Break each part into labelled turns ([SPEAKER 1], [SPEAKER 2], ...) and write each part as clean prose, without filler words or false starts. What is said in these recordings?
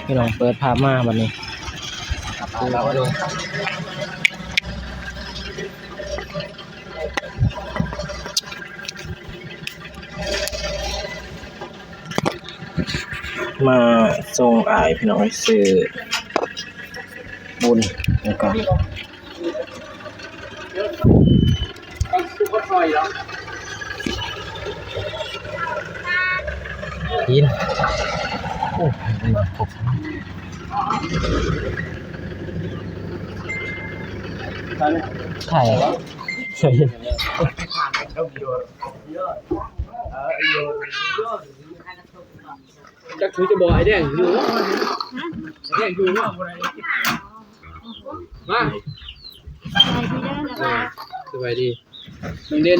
[SPEAKER 1] พี่น้องเปิดภาพมาวันนี้มาส่งอายพี่น้องซื้อบุญแล้วก็ยินโอ้ยครบไข่ใช่
[SPEAKER 2] จักถือจะบอกไอ้แดงอยู่ไอ้แดงอยู่มาสบายดีน้องเด่น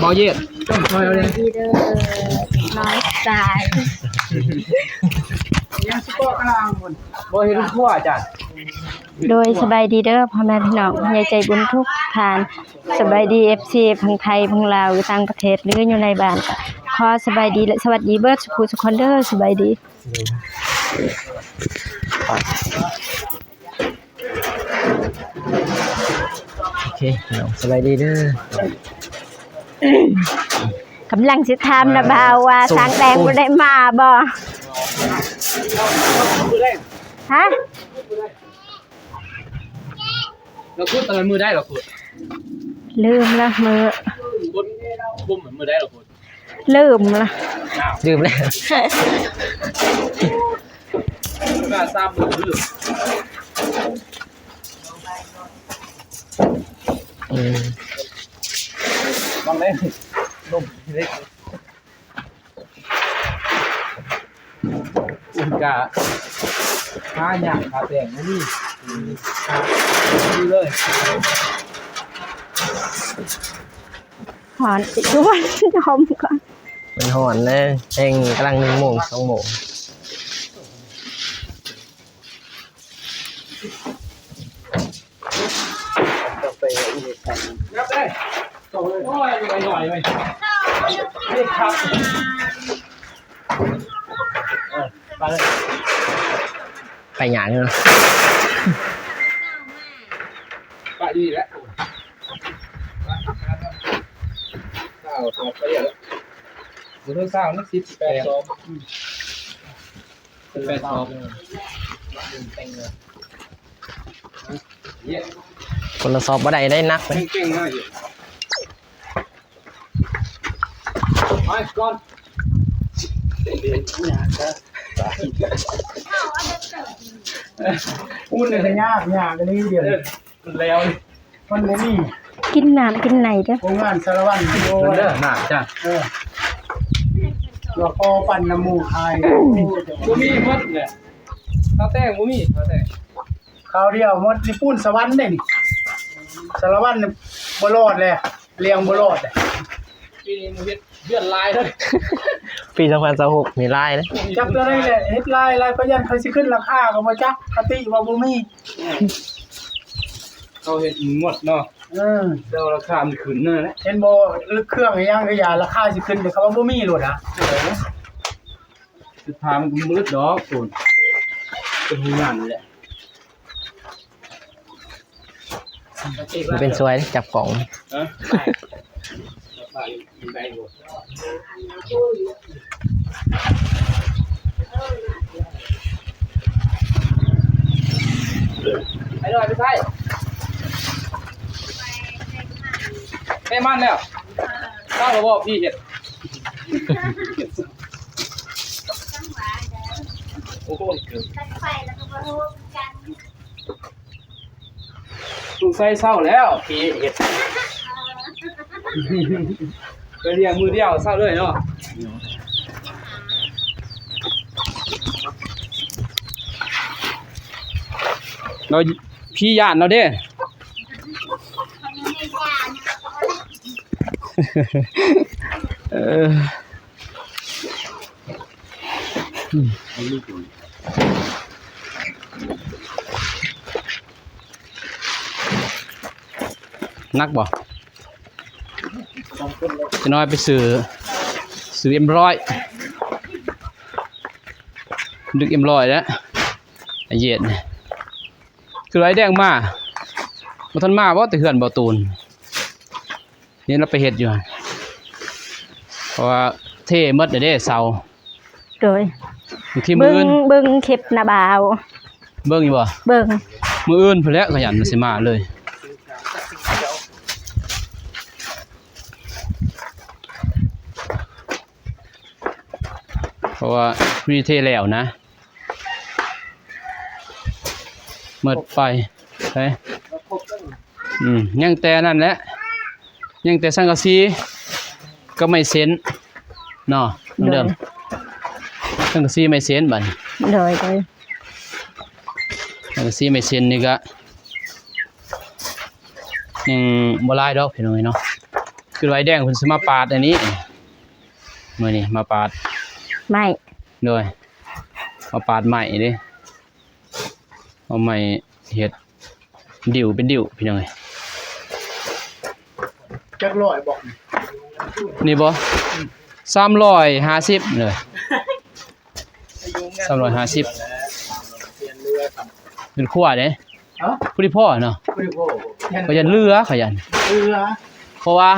[SPEAKER 2] บอเย็ดต้องคอยเอาเลย
[SPEAKER 3] น้อยใจ
[SPEAKER 2] ยังสปอร์ตกลางคนบอเห็นทั่วจ้ะ
[SPEAKER 3] โดยสบายดีเด้อพ่อแม่พี่น้องยายใจบุญทุกทานสบายดี FC พังไทยพังลาวอยู่ต่างประเทศหรืออยู่ในบ้านก็ขอสบายดีและสวัสดีเบิร์ดสุขุสุขคนเด้อสบายดี
[SPEAKER 1] โอเคสบายดีเด้
[SPEAKER 3] อกำลังสิถามนะบ่าวว่าสางแดงบ่ได้มาบ่ฮะ
[SPEAKER 2] เราพูดตอนมือได้หรอคุณ
[SPEAKER 3] ลืมละมือ
[SPEAKER 2] บุ้มเหมือนมือได้หรอคุณ
[SPEAKER 3] ลืมละ
[SPEAKER 1] ลืมแล้ว
[SPEAKER 2] กล้าทราบมือลืมลองเล่นลมเล็กอุ่นกะข้าหยาขาแต่งนี่ดีเลย
[SPEAKER 3] หอนติดด้วยยอมก่อน
[SPEAKER 1] มันหอนเลยเองกำลัง1 โมง 2 โมง
[SPEAKER 2] นับได้ส่งเลยโอ้ยไปหน่อยไปนี่ครับไปเลย
[SPEAKER 1] ไปหยาดเนาะ
[SPEAKER 2] ไปดีแล้วเศร้าสอบไปเยอะแล้วบุญเศร้านี่18 สอบ18 สอบ
[SPEAKER 1] คนละสอบบ่ได้นักเลย
[SPEAKER 2] เก่งมากอยู่ไปก่อน
[SPEAKER 4] พูดเลยยากกันนี่เดียว
[SPEAKER 2] มันแล้ว
[SPEAKER 4] มันบ่มี
[SPEAKER 3] กินน้ำกินไหนเด้อ
[SPEAKER 4] โรงงานสารวัตรโอ้
[SPEAKER 2] เด้อหนักจ้ะ
[SPEAKER 4] เราพอปั่นน้ำมูกคาย
[SPEAKER 2] บ่มีหมดเนี่ยข้าวแต้งบ่มีข้าวแต้ง
[SPEAKER 4] ข้าวเดียวหมดนี่ปุ้นสวรรค์ได้นี่สารวัตรบ่รอดเลยเลี้ยงบ่รอดเลย
[SPEAKER 2] ปีนี้มันเฮ็ดเดือนลายเด้อ
[SPEAKER 1] ปี2026มีลายนะ
[SPEAKER 4] จักตัวได้แหละเฮ็ดลายก็ยันเขาสิขึ้นราคาก็บ่จักกติว่าบ่มี
[SPEAKER 2] เขาเฮ็ดหมดเนาะเดี๋ยวราคามันขึ้นนั่นแหละ
[SPEAKER 4] เห็นบ่เครื่องอีหยังก็อย่าราคาสิขึ้นแต่เขาว่าบ่มีโลดอ่ะ
[SPEAKER 2] สุดท้ายมันก็มืดดอกโซนเป็นงานนี่แหละ
[SPEAKER 1] มันเป็นสวยจับกล่อง
[SPEAKER 2] ไปหน่อยไปใช่แม่มันแล้วข้าวเราบอกพี่เห็ดโอ้โหถูกใส่เศร้าแล้วพี่เห็ดไปเรียงมือเดียวเศร้าเลยเนาะเราพี่ย่านเราเด้นักบ่จะน้อยไปซื้อM100 ดึกเอ็มร้อยแล้วไอ้เหยียดนี่คือไอ้แดงมาบ่ทันมาบ่แต่เฮือนบ่ตูนนี่เราไปเฮ็ดอยู่เพราะว่าเท่หมดเด้เสา
[SPEAKER 3] โดย
[SPEAKER 2] บางทีมื้ออื่น
[SPEAKER 3] เบิ่งคลิปหน้าบ่าว
[SPEAKER 2] เบิ่งอยู่บ่
[SPEAKER 3] เบิ่ง
[SPEAKER 2] มื้ออื่นพุ่นแหละขยันสิมาเลยเพราะว่ามีเทแล้วนะหมดไปไปยังแต่นั่นแหละยังแต่สังกะสีก็ไม่เซ็นเนาะเหมือนเดิมสังกะสีไม่เซ็นบัดนี้
[SPEAKER 3] โดย
[SPEAKER 2] สังกะสีไม่เซ็นนี่ก็ยังบ่หลายดอกพี่น้องเนาะคือไว้แดงเพิ่นสิมาปาดอันนี้มื้อนี้มาปาด
[SPEAKER 3] ไม่
[SPEAKER 2] ด้วยมาปาดใหม่เด้เอาใหม่เฮ็ดดิ่วเป็นดิ่วพี่น้องเอ้ย
[SPEAKER 4] จักร้อยบอก
[SPEAKER 2] นี่บ่350เลย350เป็นขั้วเด้
[SPEAKER 4] เอ้า
[SPEAKER 2] ผู้ที่พ่อเนาะ
[SPEAKER 4] ไม่พอ
[SPEAKER 2] ขยันเรือขยัน
[SPEAKER 4] เรือ
[SPEAKER 2] เพราะว่า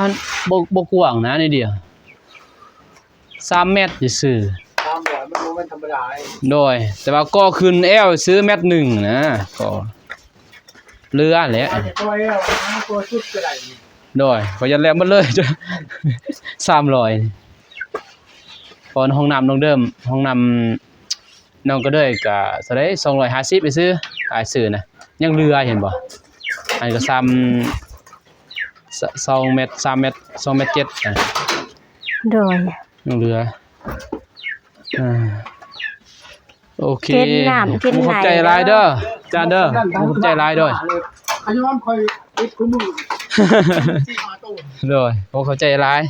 [SPEAKER 2] บ่กว้างนะนี่เดียว3เมตรซื่อ
[SPEAKER 4] ตามบ่อยมันบ่แม่นธรรมดา
[SPEAKER 2] ๆโดยแต่ว่าก็ขึ้นแอวซื้อเมตรหนึ่งนะก็เรือแหละ
[SPEAKER 4] อาจจะตัวเอวนะตัวชุดก็ได้นี่
[SPEAKER 2] โดยขยันแล้วหมดเลย จ้ะ300นี่พอห้องน้ำน้องเดิมห้องน้ำน้องก็เลยก็เท่าใด250ไปซื้อขายซื้อนะยังเรือเห็นบ่อันก็2เมตร3เมตร2เมตร7นะ
[SPEAKER 3] โดย
[SPEAKER 2] ยังเรือโอเค
[SPEAKER 3] กินน้ำกินไหน
[SPEAKER 2] ขอบใจหลายเด้อจานเด้อขอบใจหลายด้วย
[SPEAKER 4] อายุมันค่อยติดคู่มือที่มาตู้
[SPEAKER 2] โดยขอบใจหลาย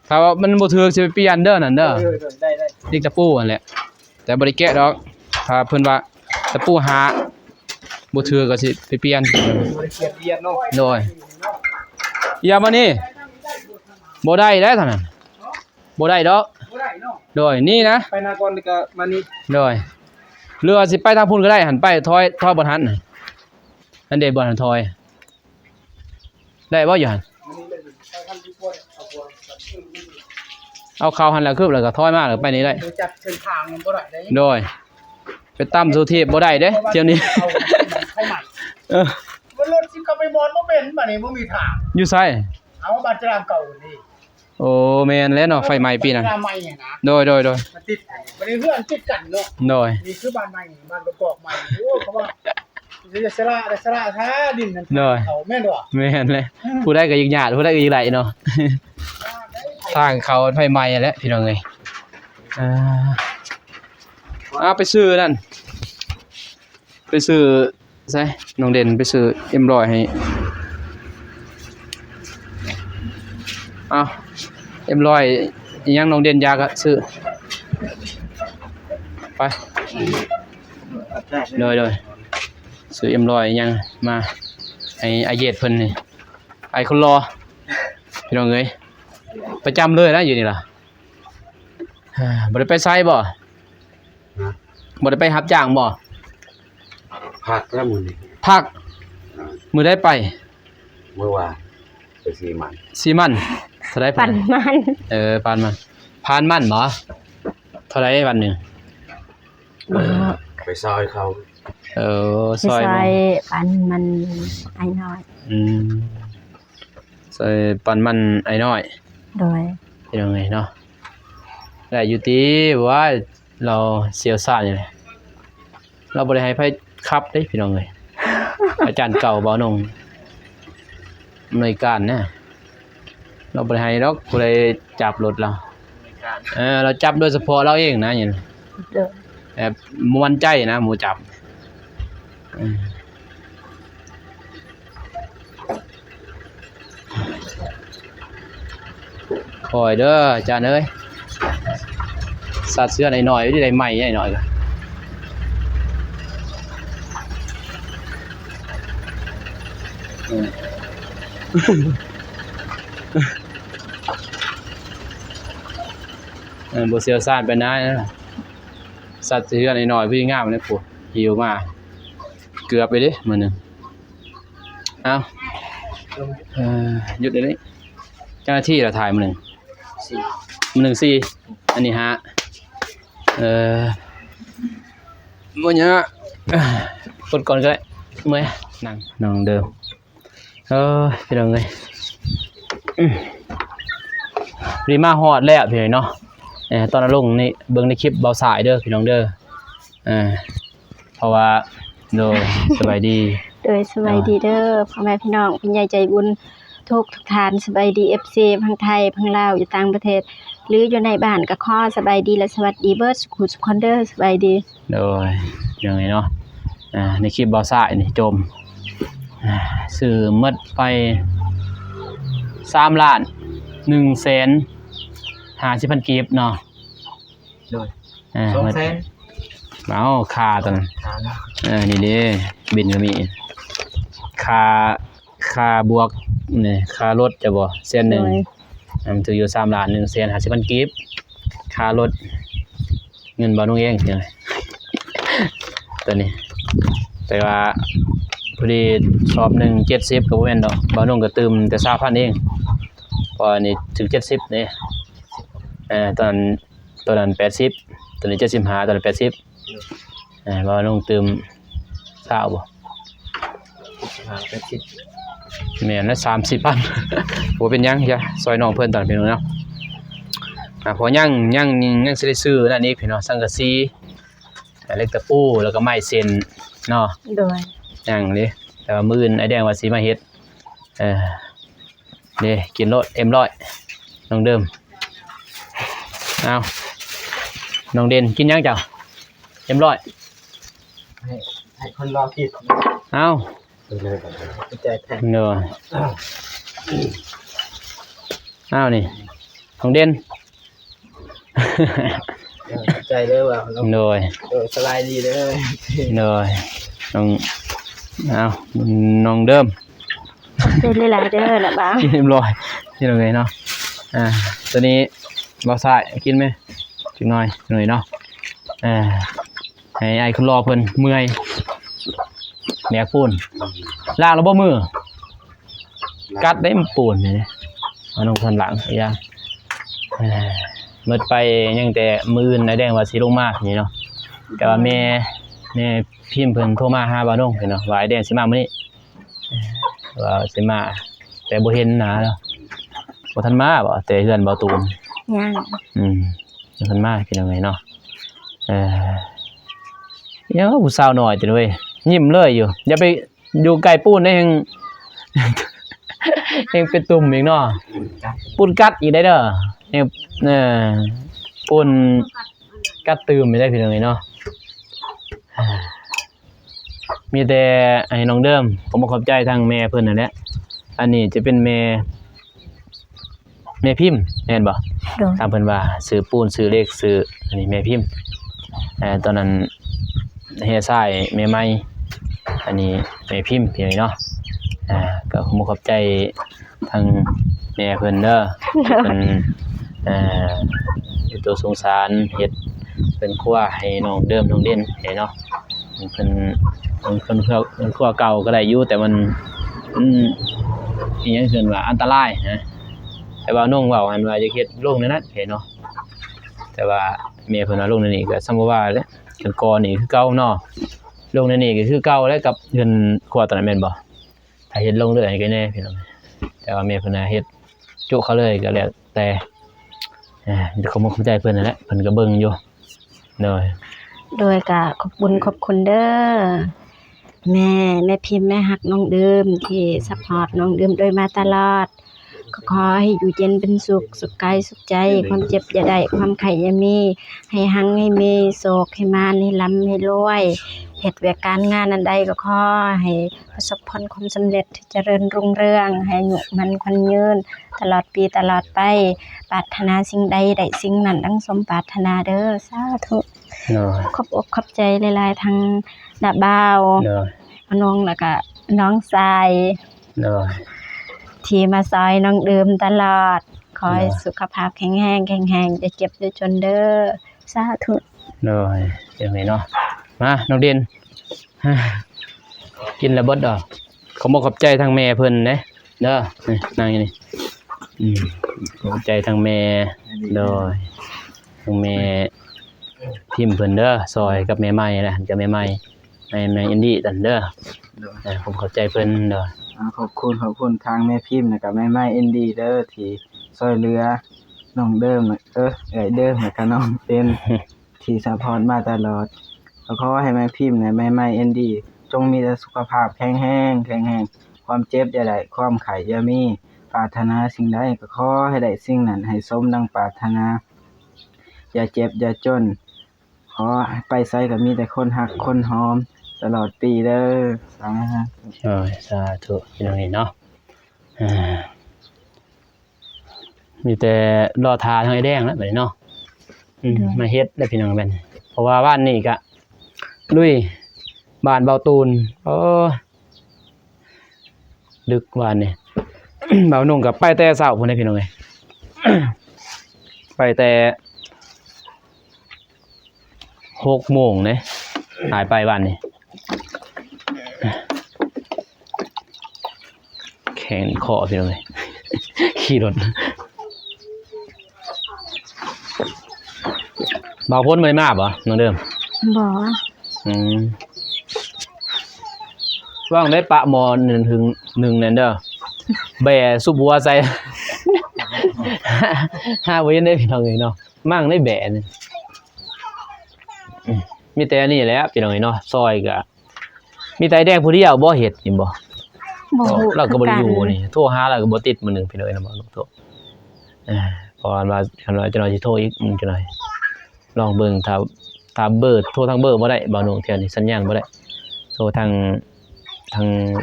[SPEAKER 2] ถ้าว่ามันบ่ถูกสิไปเปลี่ยนเด้อนั่นเด้อ
[SPEAKER 4] ได้
[SPEAKER 2] เด็กตะปูนั่นแหละแต่บ่ได้แกะดอกถ้าเพิ่นว่าตะปูหาบ่ถูกก็สิไปเปลี่ยน
[SPEAKER 4] บริเกียรเรียนเนาะ
[SPEAKER 2] โดยอย่ามานี่บ่ได้แล้วเท่านั้นบ่ได้ดอก
[SPEAKER 4] บ่ได้เนาะ
[SPEAKER 2] โดยนี่นะ
[SPEAKER 4] ไปนาก่อนก็มานี่
[SPEAKER 2] โดยเรือสิไปทางพุ่นก็ได้หันไปถอยบ่ทันน่ะอันเดบ่ทันถอย ได้บ่อยู่หั่น
[SPEAKER 4] มันนี่เลยไปทำที่ปวดเอาปวด
[SPEAKER 2] เอาเข้าหันแล้วคืบแล้วก็ถอยมาแล้วไปนี่ได้
[SPEAKER 4] โดยจัดเส้นทางมันบ่ได้ได้
[SPEAKER 2] โดยไปตั้มสุเทพบ่ได้เด้เที่ยวนี้
[SPEAKER 4] เอาให้ใหม่
[SPEAKER 2] เออ
[SPEAKER 4] มันรถสิกลับไปมอนบ่เป็นบัดนี้บ่มีทาง
[SPEAKER 2] อยู่ไส
[SPEAKER 4] เอาบัตรจราจรเก่านี่
[SPEAKER 2] โอ้แม่นแล้วเนาะไฟไหม้ปีนั้น
[SPEAKER 4] บ้านใหม่เนี่ยนะ
[SPEAKER 2] โดย
[SPEAKER 4] มันติดกันบ่ได้เพื่อนติดกันเนาะ
[SPEAKER 2] โดย
[SPEAKER 4] นี่คือบ้านใหม่บ้านประกอบใหม่โอ้เขาว่าจะสละท้าดินนั่นเขาแม่นบ่
[SPEAKER 2] แม่นเลยผู้ใดก็ยิงหยาดผู้ใดก็ยิงไหลเนาะ ทางเขาไฟไหม้แล้วพี่น้องเอ้ยไปซื้อนั่นไปซื้อใช่น้องเด่นไปซื้อM100ให้M100อีหยังน้องเด่นอยากอะซื้อไปเลยซื้อM100อีหยังมาให้อาเยดเพิ่นนี่ไอ้คนรอพี่น้องเอ้ยประจำเลยนะอยู่นี่ล่ะบ่ได้ไปไสบ่บ่ได้ไปรับจ้างบ่
[SPEAKER 5] พักแล้วมือนี่
[SPEAKER 2] พักมื้อได้ไป
[SPEAKER 5] เมื่อวานไปซีมัน
[SPEAKER 2] 4มันเท่าได
[SPEAKER 3] ปั่นมัน
[SPEAKER 2] ปานมันพานมันบ่เท่าไดวันหนึง
[SPEAKER 5] ไปซอยเขา
[SPEAKER 2] ซอย
[SPEAKER 3] ใส่
[SPEAKER 2] บ่
[SPEAKER 3] ปั่นมันไอ้น้อย
[SPEAKER 2] ซอยปันมันไอ้น้อย
[SPEAKER 3] โดย
[SPEAKER 2] พี่น้องเอ้ยเนาะได้อยู่ติว่าเราเสียวซ่านอยู่เลยเราบ่ได้ให้ไผขับเด้พี่น้องเอ้ย อาจารย์เก่าบ่นงหน่วยการนะเราบ่ได้ให้ดอกผู้ใดจับรถเราเราจับโดยเฉพาะเราเองนะอย่างนี้
[SPEAKER 3] โดย
[SPEAKER 2] แบบม่วนใจนะหมู่จับคอยเด้ออาจารย์เอ้ยสัตว์เสื้อหน่อยๆที่ได้ใหม่หน่อยๆก็บ่เสียวซ่านไปนะ สัตว์เฮือนน้อยๆพี่งามเลยปู่หิวมาเกือบไปเด้มื้อนึงเอาหยุดเดี๋ยวนี้เจ้าหน้าที่เราถ่ายมื้อนึงมื้อนึง4อันนี้5บ่ยะกดก่อนก็ได้เมื่อยนั่งเดิมพี่น้องเอ้ยรีมาฮอดแล้วพี่น้องเนาะตอนนั้นลงนี่เบิ่งในคลิปเบาสายเด้อพี่น้องเด้อเพราะว่าโดยสบายดี
[SPEAKER 3] โดยสบายดีเด้อพ่อแม่พี่น้องคุณยายใจบุญทุกท่านสบายดี FC ทั้งไทยทั้งลาวอยู่ต่างประเทศหรืออยู่ในบ้านก็ขอสบายดีและสวัสดีเบิดสุขคนเด้อสบายดี
[SPEAKER 2] โดยยังไงเนาะในคลิปเบาสายนี่จมซื้อหมดไป3 ล้าน1 แสน50,000กีบเนาะ
[SPEAKER 1] โดย
[SPEAKER 2] 2 แสนเอาค่าตอนนี่เด้บินก็มีค่าบวกนี่ค่ารถจะบ่แสน1มันถืออยู่3 ล้าน1 แสน50,000กีบค่ารถเงินบ่นุ่งเองจังได๋ตัวนี้แต่ว่าพอดีสอบ1 70ก็บ่แม่นดอกบ่นุ่งก็ตื่มแต่ 20,000 เองพอนี่ถึง70นี่ตอนนั้น80ตอนนี้75ตอนนั้น80บ่นุ่งตื่ม20บ่80แม่นละ 30,000 บ่เป็นหยังจ้ะซอยน้องเพิ่นตอนพี่น้องเนาะพอยังสิได้ซื้อนั่นอีกพี่น้องสังกะสีเหล็กตะปูแล้วก็ไม้เส้นเนาะ
[SPEAKER 3] โดย
[SPEAKER 2] ยังเด้แต่ว่ามื้ออื่นไอ้แดงว่าสิมาเฮ็ดเด้กินรสM100น้องเดิมเอาน้องเด่นกินยังจ้ะM100
[SPEAKER 1] ให้คนรอกิน
[SPEAKER 2] เอา
[SPEAKER 1] ใจแท้
[SPEAKER 2] เนาะเอานี่น้องเด่น
[SPEAKER 1] ใจเด้อว่า
[SPEAKER 2] โดย
[SPEAKER 1] สบายดีเด้อ
[SPEAKER 2] โดยน้องเดิม
[SPEAKER 3] เป็นหลายๆเด้อล่ะบ่าว
[SPEAKER 2] กินM100นี่เลยเนาะตัวนี้บ่ใส่กินมั้ยจักหน่อยเนาะให้ไอ้คนรอเพิ่นเมื่อยแบกปูนล้างแล้วบ่มือกัดได้มันปูนนี่เอาลงข้างหลังอีกอย่างหมดไปยังแต่มื้ออื่นไอ้แดงว่าสิลงมานี่เนาะแต่ว่าแม่พิมพ์เพิ่นโทรมาหาบ่าวน้องเนาะว่าไอ้แดงสิมามื้อนี้ว่าสิมาแต่บ่เห็นหน้าแล้วบ่ทันมาบ่แต่เฮือนบ่ตูมยังทันมาคือจังไงเนาะยังผู้สาวน้อยจังเว้ยยิ้มเลยอยู่อย่าไปอยู่ใกล้ปูนได้ยังเป็นตุ่มอีกเนาะปูนกัดอีกได้เด้อยังปูนกัดตื่มไม่ได้พี่น้องเนาะมีแต่ไอ้น้องเดิมผมขอบใจทางแม่เพิ่นนั่นแหละอันนี้จะเป็นแม่พิมพ์แม่นบ่ตามเพิ่นว่าซื้อปูนซื้อเลขซื้ออันนี้แม่พิมพ์ตอนนั้นเฮียชายแม่ใหม่อันนี้แม่พิมพ์พี่เนาะก็ผมขอบใจทางแม่เพิ่นเด้อเพิ่นตัวสงสารเฮ็ดเป็นครัวให้น้องเดิมน้องเด่นเนาะเพิ่นครัวเก่าก็ได้อยู่แต่มันอีหยังเพิ่นว่าอันตรายนะแต่ว่าน้องเว้าอันว่าจะเฮ็ดลงในนั้นเนาะแต่ว่าแม่เพิ่นว่าลงในนี้ก็สมมุติว่าแล้วกันก่อนี่คือเก่าเนาะลงในนี้ก็คือเก่าแล้วกับเพิ่นครัวตอนนั้นแม่นบ่ถ้าเฮ็ดลงเลยก็แน่พี่น้องแต่ว่าแม่เพิ่นน่ะเฮ็ดจุเขาเลยก็แล้วแต่เขาบ่เข้าใจเพิ่นนั่นแหละเพิ่นก็เบิ่งอยู่โดยก็ขอบคุณเด้อแม่พิมพ์แม่ฮักน้องเดิมที่ซัพพอร์ตน้องเดิมโดยมาตลอดก็ขอให้อยู่เย็นเป็นสุขกายสุขใจความเจ็บอย่าได้ความไข้อย่ามีให้หังให้มีโศกให้มานให้ร่ำให้รวยเฮ็ดเวียกการงานอันใดก็ขอให้ประสบผลความสำเร็จเจริญรุ่งเรืองให้อายุมันขวัญยืนตลอดปีตลอดไปปรารถนาสิ่งใดได้สิ่งนั้นดังสมปรารถนาเด้อสาธุขอบอกขอบใจหลายๆทางน้าบ่าวน้องแล้วก็น้องชายที่มาซอยน้องเดิมตลอดขอให้สุขภาพแข็งแรงจะเจ็บจะจนเด้อสาธุ เลยอย่างนี้เนาะมาน้องเด่นกินแล้วเบิดดอกขอบใจทางแม่เพิ่นเด้เด้อนี่นั่งอยู่นี่ขอบใจทางแม่โดยทางแม่พิมพ์เพิ่นเด้อซอยกับแม่ใหม่นะกับแม่ใหม่แม่อินดี้ตันเด้อผมเข้าใจเพิ่นเด้อ
[SPEAKER 1] ขอบคุณทางแม่พิมพ์แล้วก็แม่ไม้เอ็นดีเด้อที่ช่วยเหลือน้องเดิมเอ้ยเดิมแล้วก็น้องเป็นที่ซัพพอร์ตมาตลอดขอให้แม่พิมพ์และแม่ไม้เอ็นดีจงมีแต่สุขภาพแข็งแรงความเจ็บอย่าได้ความไข้อย่ามีปรารถนาสิ่งใดก็ขอให้ได้สิ่งนั้นให้สมดังปรารถนาอย่าเจ็บอย่าจนขอไปไสก็มีแต่คนฮักคนหอมตลอดปีเด้อ
[SPEAKER 2] สาธุพี่น้องนี่เนาะมีแต่รอทาทางไอ้แดงแล้วบัดนี้เนาะมาเฮ็ดได้พี่น้องแม่นเพราะว่าบ้านนี้ก็ลุยบ้านเบาตูนดึกวันนี่ เบานุ่งกับไปแต่เช้าพุ่นได้พี่น้องเอ้ย ไปแต่6 โมงเด้หายไปวันนี้แขนคอพี่น้องเอ้ย ขี่รถเบาพ้นบ่ได้มาบ่น้องเดิม
[SPEAKER 3] บ่
[SPEAKER 2] ว่างได้ปะหมอ1 ถึง 1นั่นเด้อแบ่ซุบหัวใส่ หาบ่เห็นได้พี่น้องเอ้ยเนาะมั่งได้แบ่นี่มีแต่อันนี้แหละพี่น้องเอ้ยเนาะซอยก็มีแต่แดงผู้เดียวบ่เฮ็ดนี่บ่เราก็บ่ได้อยู่นี่โทรหาแล้วก็บ่ติดมื้อนึงพี่น้องเอ้ยนะบ่โทรเพราะว่าคันว่าจะน้อยสิโทรอีกจังได๋ลองเบิ่งถ้าเบอร์โทรทางเบอร์บ่ได้บ่น้องเที่ยนี่สัญญาณบ่ได้โทรทาง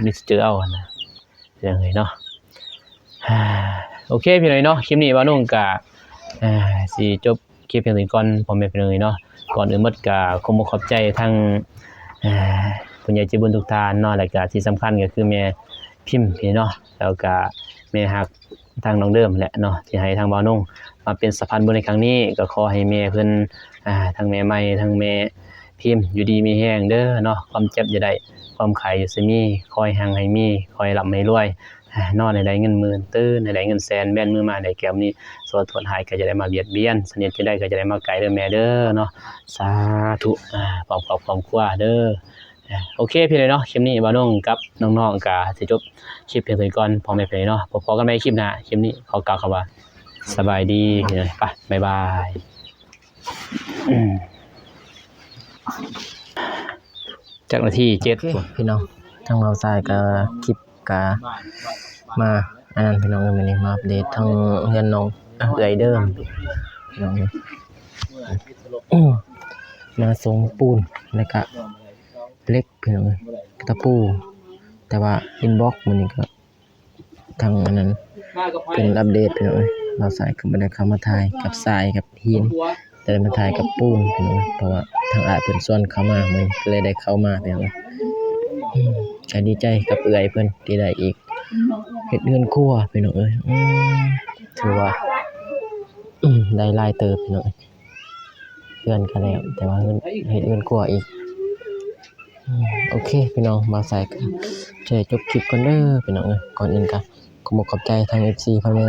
[SPEAKER 2] มิสเจอร์เอานะอย่างไรเนาะโอเคพี่น้อยเนาะคลิปนี้บ่น้องก็สิจบคลิปเพียงเท่านี้ก่อนพ่อแม่พี่น้องเนาะก่อนอื่นหมดก็ขอบใจทางผู้ใหญ่ใจบุญทุกท่านเนาะแล้วก็ที่สำคัญก็คือแม่พิมพ์พี่เนาะแล้วก็แม่ฮักทางน้องเดิมแหละเนาะที่ให้ทางบ่น้องมาเป็นสะพานบุญในครั้งนี้ก็ขอให้แม่เพิ่นทางแม่ใหม่ทางแม่พิมพ์อยู่ดีมีแรงเด้อเนาะความเจ็บอย่าได้ความไข้อยู่สิมีคอยหังให้มีคอยร่ำให้รวยนอนให้ได้เงินหมื่นตื่นให้ได้เงินแสนแม่นมือมาได้แก้วนี้สวดถอนหายก็จะได้มาเบียดเบียนเสน่ห์จะได้ก็จะได้มาไกลเด้อแม่เด้อเนาะสาธุความครัวเด้อโอเคพี่เลยเนาะคลิปนี้บ่าวน้องกับน้องๆก็สิจบคลิปเพียงเท่านี้ก่อนพอแม่พี่เนาะพบกันใหม่คลิปหน้าคลิปนี้ขอกล่าวคำว่าสบายดีพี่น้องไปบ๊ายบายจากนาที7
[SPEAKER 1] พี่น้องทางเราทรายก็คลิปก็มาอันนั้นพี่น้องมื้อนี้มาอัปเดตทางเฮือนน้องเอื้อยเดิมพี่น้องมาส่งปูนแล้วก็เหล็กพี่น้องตะปูแต่ว่าอินบ็อกซ์มื้อนี้ก็ทางอันนั้นเป็นอัปเดตพี่น้องเราทรายก็บ่ได้เข้ามาถ่ายกับทรายกับหินแต่ได้มาถ่ายกับปูนพี่น้องเพราะว่าทางเพิ่นชวนเข้ามามื้อก็เลยได้เข้ามาพี่น้องก็ดีใจกับเอื้อยเพิ่นที่ได้อีกเฮ็ดเงินครัวพี่น้องถือว่าได้หลายเติบพี่น้องเพื่อนก็แล้วแต่ว่าเฮ็ดเงินครัวอีกโอเคพี่น้องมาใส่กันจะจบคลิปก่อนเด้อพี่น้องก่อนอื่นก็ขอบใจทาง FC พ่อแม่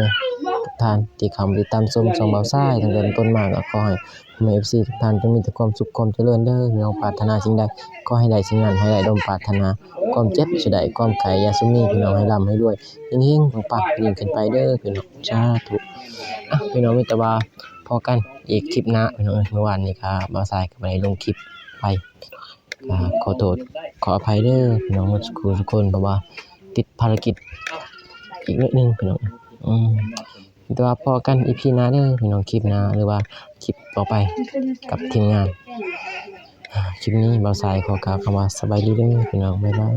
[SPEAKER 1] ทุกท่านที่เข้ามาติดตามชมช่องบ่าวซ้ายตั้งแต่ต้นมาก็ขอให้พ่อแม่ FC ทุกท่านจงมีแต่ความสุขความเจริญเด้อพี่น้องปรารถนาสิ่งใดก็ให้ได้สิ่งนั้นให้ได้ดมปรารถนาความเจ็บจะได้ความไข้อย่าสุมีพี่น้องให้ร่ำให้รวยเฮงๆปังๆยิ่งขึ้นไปเด้อพี่น้องสาธุพี่น้องมีแต่ว่าพอกันอีกคลิปหน้าพี่น้องเมื่อวานนี้ครับบ่าวซ้ายก็บ่ได้ลงคลิปไปขอโทษขออภัยเด้อพี่น้องทุกคนเพราะว่าติดภารกิจอีกนิดนึงพี่น้องแต่ว่าพอกัน EP หน้าเด้อพี่น้องคลิปหน้าหรือว่าคลิปต่อไปกับทีมงานคลิปนี้บ่าวซ้ายขอกล่าวคำว่าสบายดีเด้อพี่น้องบ๊ายบาย